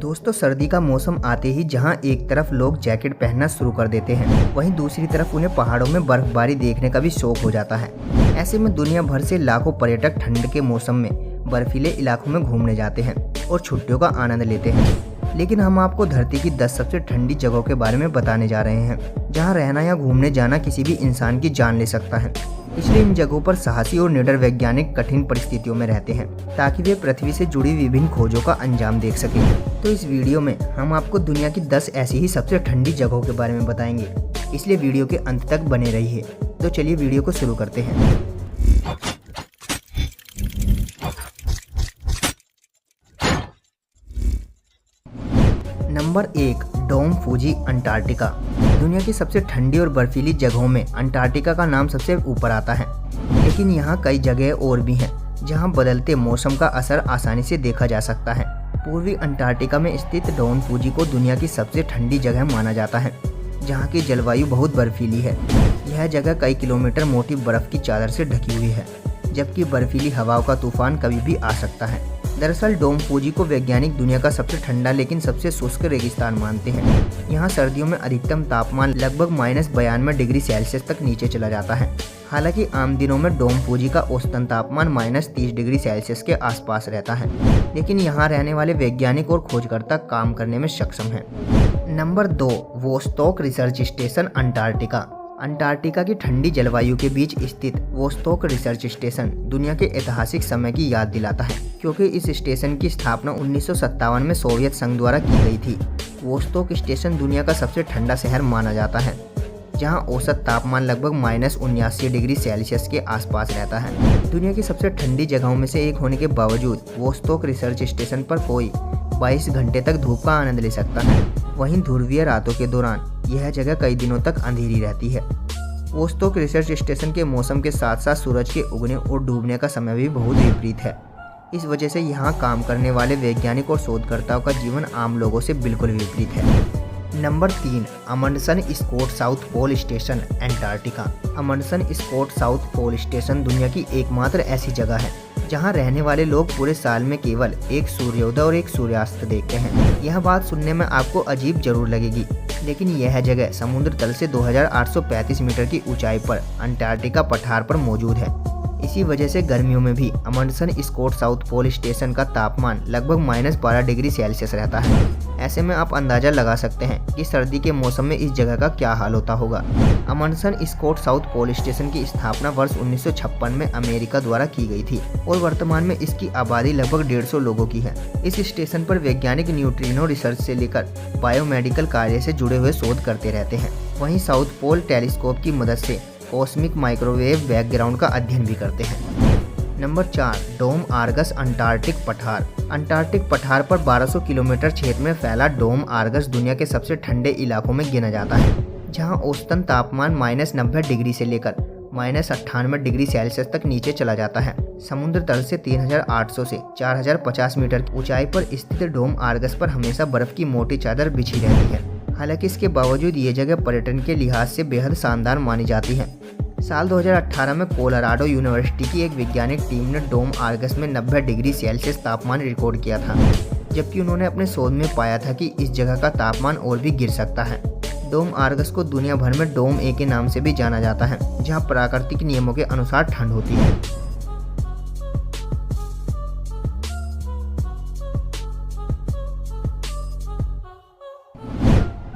दोस्तों, सर्दी का मौसम आते ही जहां एक तरफ लोग जैकेट पहनना शुरू कर देते हैं, वहीं दूसरी तरफ उन्हें पहाड़ों में बर्फबारी देखने का भी शौक हो जाता है। ऐसे में दुनिया भर से लाखों पर्यटक ठंड के मौसम में बर्फीले इलाकों में घूमने जाते हैं और छुट्टियों का आनंद लेते हैं। लेकिन हम आपको धरती की 10 सबसे ठंडी जगहों के बारे में बताने जा रहे हैं, जहाँ रहना या घूमने जाना किसी भी इंसान की जान ले सकता है। इसलिए इन जगहों पर साहसी और निडर वैज्ञानिक कठिन परिस्थितियों में रहते हैं, ताकि वे पृथ्वी से जुड़ी विभिन्न खोजों का अंजाम देख सकें। तो इस वीडियो में हम आपको दुनिया की 10 ऐसी ही सबसे ठंडी जगहों के बारे में बताएंगे, इसलिए वीडियो के अंत तक बने रहिए। तो चलिए वीडियो को शुरू करते हैं। नंबर 1, डोम फूजी, अंटार्कटिका। दुनिया की सबसे ठंडी और बर्फीली जगहों में अंटार्कटिका का नाम सबसे ऊपर आता है। लेकिन यहाँ कई जगह और भी हैं जहाँ बदलते मौसम का असर आसानी से देखा जा सकता है। पूर्वी अंटार्कटिका में स्थित डोम फूजी को दुनिया की सबसे ठंडी जगह माना जाता है, जहाँ की जलवायु बहुत बर्फीली है। यह जगह कई किलोमीटर मोटी बर्फ की चादर से ढकी हुई है, जबकि बर्फीली हवाओं का तूफान कभी भी आ सकता है। दरअसल डोम फूजी को वैज्ञानिक दुनिया का सबसे ठंडा लेकिन सबसे शुष्क रेगिस्तान मानते हैं। यहाँ सर्दियों में अधिकतम तापमान लगभग -92 डिग्री सेल्सियस तक नीचे चला जाता है। हालांकि आम दिनों में डोम फूजी का औसतन तापमान -30 डिग्री सेल्सियस के आसपास रहता है, लेकिन यहाँ रहने वाले वैज्ञानिक और खोजकर्ता काम करने में सक्षम हैं। Number 2, Vostok research station, Antarctica. Antarctica की ठंडी जलवायु के बीच स्थित वोस्टोक रिसर्च स्टेशन दुनिया के ऐतिहासिक समय की याद दिलाता है, क्योंकि इस स्टेशन की स्थापना 1957 में सोवियत संघ द्वारा की गई थी। वोस्टोक स्टेशन दुनिया का सबसे ठंडा शहर माना जाता है, जहां औसत तापमान लगभग -79 डिग्री सेल्सियस के आसपास रहता है। दुनिया की सबसे ठंडी जगहों में से एक होने के बावजूद वोस्टोक रिसर्च स्टेशन पर कोई 22 घंटे तक धूप का आनंद ले सकता है। वहीं ध्रुवीय रातों के दौरान यह जगह कई दिनों तक अंधेरी रहती है। वोस्टोक रिसर्च स्टेशन के मौसम के साथ साथ सूरज के उगने और डूबने का समय भी बहुत विपरीत है। इस वजह से यहाँ काम करने वाले वैज्ञानिक और शोधकर्ताओं का जीवन आम लोगों से बिल्कुल विपरीत है। Number 3, Amundsen Scott South Pole station, Antarctica. Amundsen Scott South Pole station दुनिया की एकमात्र ऐसी जगह है जहां रहने वाले लोग पूरे साल में केवल एक सूर्योदय और एक सूर्यास्त देखते हैं। यह बात सुनने में आपको अजीब जरूर लगेगी, लेकिन यह जगह समुद्र तल से 2835 मीटर की ऊंचाई पर अंटार्कटिका पठार पर मौजूद है। इसी वजह से गर्मियों में भी अमंडसन स्कॉट साउथ पोल स्टेशन का तापमान लगभग -12 डिग्री सेल्सियस रहता है। ऐसे में आप अंदाजा लगा सकते हैं कि सर्दी के मौसम में इस जगह का क्या हाल होता होगा। अमंडसन स्कॉट साउथ पोल स्टेशन की स्थापना वर्ष 1956 में अमेरिका द्वारा की गई थी और वर्तमान में इसकी आबादी लगभग 150 लोगों की है। इस स्टेशन पर वैज्ञानिक न्यूट्रिनो रिसर्च से लेकर बायोमेडिकल कार्य से जुड़े हुए शोध करते रहते हैं। वहीं साउथ पोल टेलीस्कोप की मदद से कॉस्मिक माइक्रोवेव बैकग्राउंड का अध्ययन भी करते हैं। नंबर 4, डोम आर्गस, अंटार्कटिक पठार। अंटार्कटिक पठार पर 1200 किलोमीटर क्षेत्र में फैला डोम आर्गस दुनिया के सबसे ठंडे इलाकों में गिना जाता है, जहां औसतन तापमान -90 डिग्री से लेकर -98 डिग्री सेल्सियस तक नीचे चला जाता है। समुद्र तल से 3800 से 4050 मीटर की ऊंचाई पर स्थित डोम आर्गस पर हमेशा बर्फ की मोटी चादर बिछी रहती है। हालांकि इसके बावजूद ये जगह पर्यटन के लिहाज से बेहद शानदार मानी जाती है। साल 2018 में कोलोराडो यूनिवर्सिटी की एक वैज्ञानिक टीम ने डोम आर्गस में 90 डिग्री सेल्सियस तापमान रिकॉर्ड किया था, जबकि उन्होंने अपने शोध में पाया था कि इस जगह का तापमान और भी गिर सकता है। डोम आर्गस को दुनिया भर में डोम ए के नाम से भी जाना जाता है, जहां प्राकृतिक नियमों के अनुसार ठंड होती है।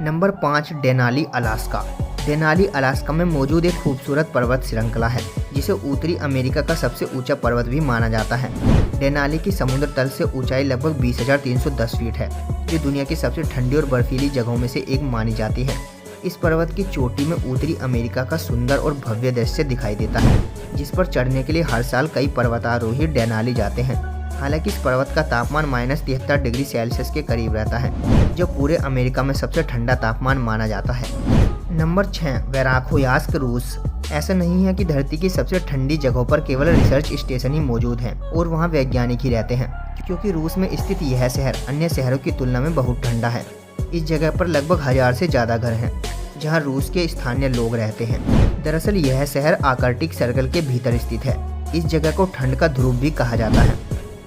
Number 5, Denali, Alaska. Denali Alaska में मौजूद एक खूबसूरत पर्वत श्रृंखला है, जिसे उत्तरी अमेरिका का सबसे ऊंचा पर्वत भी माना जाता है। डेनाली की समुद्र तल से ऊंचाई लगभग 20,310 फीट है, जो दुनिया की सबसे ठंडी और बर्फीली जगहों में से एक मानी जाती है। इस पर्वत की चोटी में उत्तरी अमेरिका का सुंदर और भव्य दृश्य दिखाई देता है, जिस पर चढ़ने के लिए हर साल कई पर्वतारोही डेनाली जाते हैं। हालांकि इस पर्वत का तापमान -73 डिग्री सेल्सियस के करीब रहता है, जो पूरे अमेरिका में सबसे ठंडा तापमान माना जाता है। नंबर 6, वेराखोयास्क, रूस। ऐसा नहीं है कि धरती की सबसे ठंडी जगहों पर केवल रिसर्च स्टेशन ही मौजूद हैं और वहां वैज्ञानिक ही रहते हैं, क्योंकि रूस में स्थित यह शहर अन्य शहरों की तुलना में बहुत ठंडा है। इस जगह पर लगभग 1000 से ज़्यादा घर हैं, जहां रूस के स्थानीय लोग रहते हैं। दरअसल यह शहर आर्कटिक सर्कल के भीतर स्थित है। इस जगह को ठंड का ध्रुव भी कहा जाता है।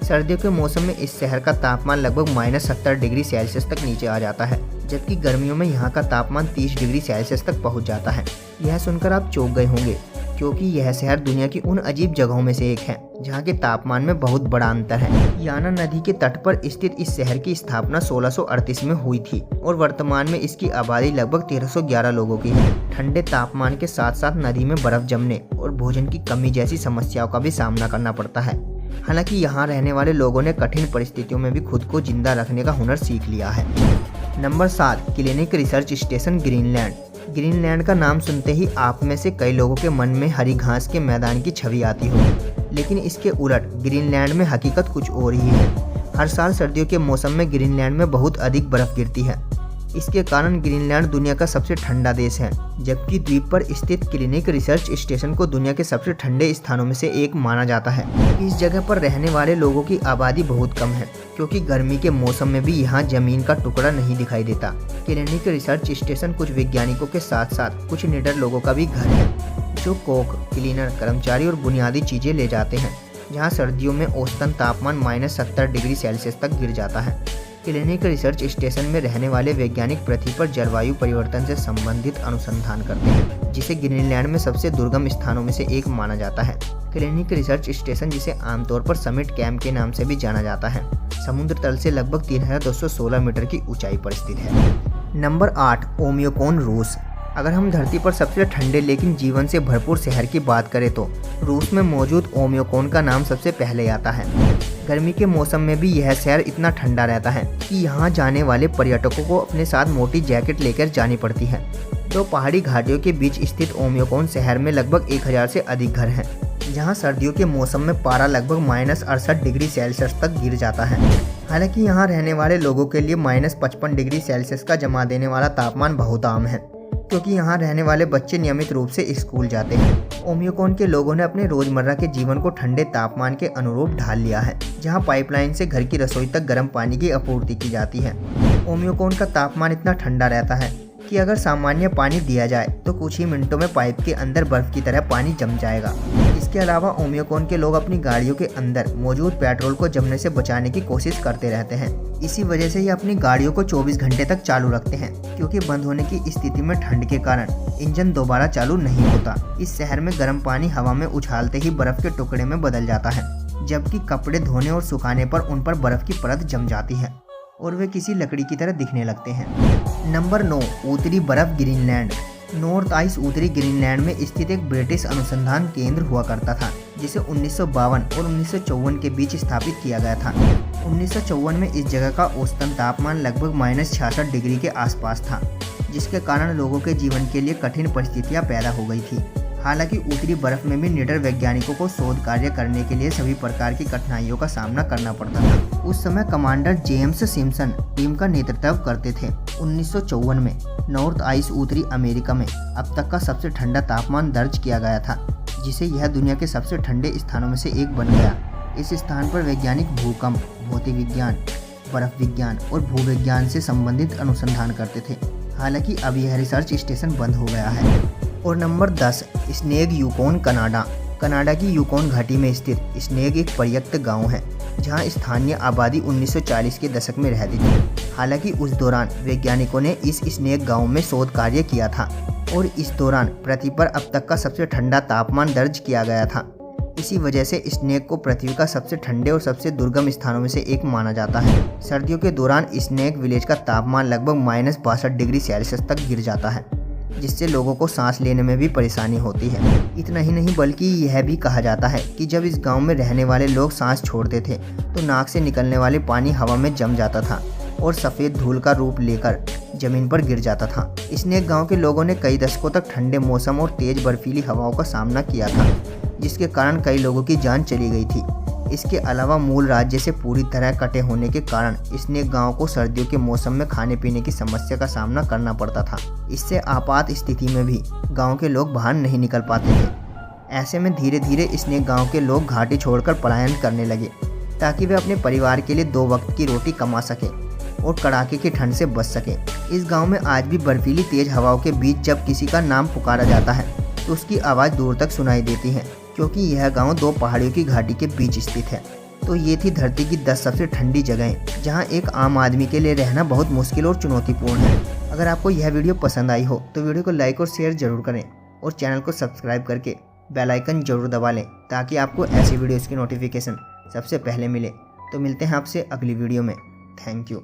सर्दियों के मौसम में इस शहर का तापमान लगभग -70 डिग्री सेल्सियस तक नीचे आ जाता है, जबकि गर्मियों में यहाँ का तापमान 30 डिग्री सेल्सियस तक पहुँच जाता है। यह सुनकर आप चौंक गए होंगे, क्योंकि यह शहर दुनिया की उन अजीब जगहों में से एक है जहाँ के तापमान में बहुत बड़ा अंतर है। याना नदी के तट पर स्थित इस शहर की स्थापना 1638 में हुई थी और वर्तमान में इसकी आबादी लगभग 1311 लोगों की है। ठंडे तापमान के साथ साथ नदी में बर्फ जमने और भोजन की कमी जैसी समस्याओं का भी सामना करना पड़ता है। हालांकि यहाँ रहने वाले लोगों ने कठिन परिस्थितियों में भी खुद को जिंदा रखने का हुनर सीख लिया है। Number 7, clinic research station Greenland. Greenland का नाम सुनते ही आप में से कई लोगों के मन में हरी घास के मैदान की छवि आती होगी, लेकिन इसके उलट ग्रीनलैंड में हकीकत कुछ और ही है। हर साल सर्दियों के मौसम में ग्रीनलैंड में बहुत अधिक बर्फ गिरती है। इसके कारण ग्रीनलैंड दुनिया का सबसे ठंडा देश है, जबकि द्वीप पर स्थित क्लिनिक रिसर्च स्टेशन को दुनिया के सबसे ठंडे स्थानों में से एक माना जाता है। इस जगह पर रहने वाले लोगों की आबादी बहुत कम है, क्योंकि गर्मी के मौसम में भी यहाँ जमीन का टुकड़ा नहीं दिखाई देता। क्लिनिक रिसर्च स्टेशन कुछ वैज्ञानिकों के साथ साथ कुछ निडर लोगों का भी घर है, जो कोक, क्लीनर, कर्मचारी और बुनियादी चीजें ले जाते हैं। जहाँ सर्दियों में औसतन तापमान -70 डिग्री सेल्सियस तक गिर जाता है। क्लिनिक रिसर्च स्टेशन में रहने वाले वैज्ञानिक पृथ्वी पर जलवायु परिवर्तन से संबंधित अनुसंधान करते हैं, जिसे ग्रीनलैंड में सबसे दुर्गम स्थानों में से एक माना जाता है। क्लिनिक रिसर्च स्टेशन, जिसे आमतौर पर समिट कैंप के नाम से भी जाना जाता है, समुद्र तल से लगभग 3216 मीटर की ऊंचाई पर स्थित है। नंबर 8, ओमियोकोन, रूस। अगर हम धरती पर सबसे ठंडे लेकिन जीवन से भरपूर शहर की बात करें तो रूस में मौजूद ओमियोकोन का नाम सबसे पहले आता है। गर्मी के मौसम में भी यह शहर इतना ठंडा रहता है कि यहाँ जाने वाले पर्यटकों को अपने साथ मोटी जैकेट लेकर जानी पड़ती है। तो पहाड़ी घाटियों के बीच स्थित ओमियोकोन शहर में लगभग 1000 से अधिक घर हैं, जहाँ सर्दियों के मौसम में पारा लगभग -68 डिग्री सेल्सियस तक गिर जाता है। हालांकि यहाँ रहने वाले लोगों के लिए -55 डिग्री सेल्सियस का जमा देने वाला तापमान बहुत आम है, क्योंकि यहाँ रहने वाले बच्चे नियमित रूप से स्कूल जाते हैं। ओमियोकोन के लोगों ने अपने रोजमर्रा के जीवन को ठंडे तापमान के अनुरूप ढाल लिया है, जहाँ पाइपलाइन से घर की रसोई तक गर्म पानी की आपूर्ति की जाती है। ओमियोकोन का तापमान इतना ठंडा रहता है कि अगर सामान्य पानी दिया जाए तो कुछ ही मिनटों में पाइप के अंदर बर्फ की तरह पानी जम जाएगा। इसके अलावा ओमियोकोन के लोग अपनी गाड़ियों के अंदर मौजूद पेट्रोल को जमने से बचाने की कोशिश करते रहते हैं। इसी वजह से ये अपनी गाड़ियों को 24 घंटे तक चालू रखते हैं, क्योंकि बंद होने की स्थिति में ठंड के कारण इंजन दोबारा चालू नहीं होता। इस शहर में गर्म पानी हवा में उछालते ही बर्फ के टुकड़े में बदल जाता है, जबकि कपड़े धोने और सुखाने पर उन पर बर्फ की परत जम जाती है और वे किसी लकड़ी की तरह दिखने लगते हैं। नंबर 9, उत्तरी बर्फ, ग्रीनलैंड। नॉर्थ आइस उत्तरी ग्रीनलैंड में स्थित एक ब्रिटिश अनुसंधान केंद्र हुआ करता था, जिसे 1952 और 1954 के बीच स्थापित किया गया था। 1954 में इस जगह का औसतन तापमान लगभग -66 डिग्री के आसपास था, जिसके कारण लोगों के जीवन के लिए कठिन परिस्थितियां पैदा हो गई थी। हालांकि उत्तरी बर्फ में भी निडर वैज्ञानिकों को शोध कार्य करने के लिए सभी प्रकार की कठिनाइयों का सामना करना पड़ता था। उस समय कमांडर जेम्स सिम्पसन टीम का नेतृत्व करते थे। 1954 में नॉर्थ आइस उत्तरी अमेरिका में अब तक का सबसे ठंडा तापमान दर्ज किया गया था, जिसे यह दुनिया के सबसे ठंडे स्थानों में से एक बन गया। इस स्थान पर वैज्ञानिक भूकंप, भौतिक विज्ञान, बर्फ विज्ञान और भूविज्ञान से संबंधित अनुसंधान करते थे। हालांकि अब यह रिसर्च स्टेशन बंद हो गया है। और नंबर 10, स्नेग, यूकोन, कनाडा। कनाडा की यूकोन घाटी में स्थित स्नेग एक पर्यटक गांव है, जहां स्थानीय आबादी 1940 के दशक में रहती थी। हालांकि उस दौरान वैज्ञानिकों ने इस स्नेग गांव में शोध कार्य किया था और इस दौरान पृथ्वी पर अब तक का सबसे ठंडा तापमान दर्ज किया गया था। इसी वजह से स्नेग को पृथ्वी का सबसे ठंडे और सबसे दुर्गम स्थानों में से एक माना जाता है। सर्दियों के दौरान स्नेग विलेज का तापमान लगभग -62 डिग्री सेल्सियस तक गिर जाता है, जिससे लोगों को सांस लेने में भी परेशानी होती है। इतना ही नहीं, बल्कि यह भी कहा जाता है कि जब इस गांव में रहने वाले लोग सांस छोड़ते थे तो नाक से निकलने वाले पानी हवा में जम जाता था और सफ़ेद धूल का रूप लेकर जमीन पर गिर जाता था। स्नेक गांव के लोगों ने कई दशकों तक ठंडे मौसम और तेज बर्फीली हवाओं का सामना किया था, जिसके कारण कई लोगों की जान चली गई थी। इसके अलावा मूल राज्य से पूरी तरह कटे होने के कारण स्नेक गांव को सर्दियों के मौसम में खाने पीने की समस्या का सामना करना पड़ता था। इससे आपात स्थिति में भी गांव के लोग बाहर नहीं निकल पाते थे। ऐसे में धीरे धीरे स्नेक गांव के लोग घाटी छोड़कर पलायन करने लगे, ताकि वे अपने परिवार के लिए 2 वक्त की रोटी कमा सकें और कड़ाके की ठंड से बच सकें। इस गाँव में आज भी बर्फीली तेज हवाओं के बीच जब किसी का नाम पुकारा जाता है तो उसकी आवाज़ दूर तक सुनाई देती है, क्योंकि यह गांव 2 पहाड़ियों की घाटी के बीच स्थित है। तो ये थी धरती की 10 सबसे ठंडी जगहें जहां एक आम आदमी के लिए रहना बहुत मुश्किल और चुनौतीपूर्ण है। अगर आपको यह वीडियो पसंद आई हो तो वीडियो को लाइक और शेयर जरूर करें और चैनल को सब्सक्राइब करके बेल आइकन जरूर दबा लें ताकि आपको ऐसी वीडियोज़ की नोटिफिकेशन सबसे पहले मिले। तो मिलते हैं आपसे अगली वीडियो में। Thank you.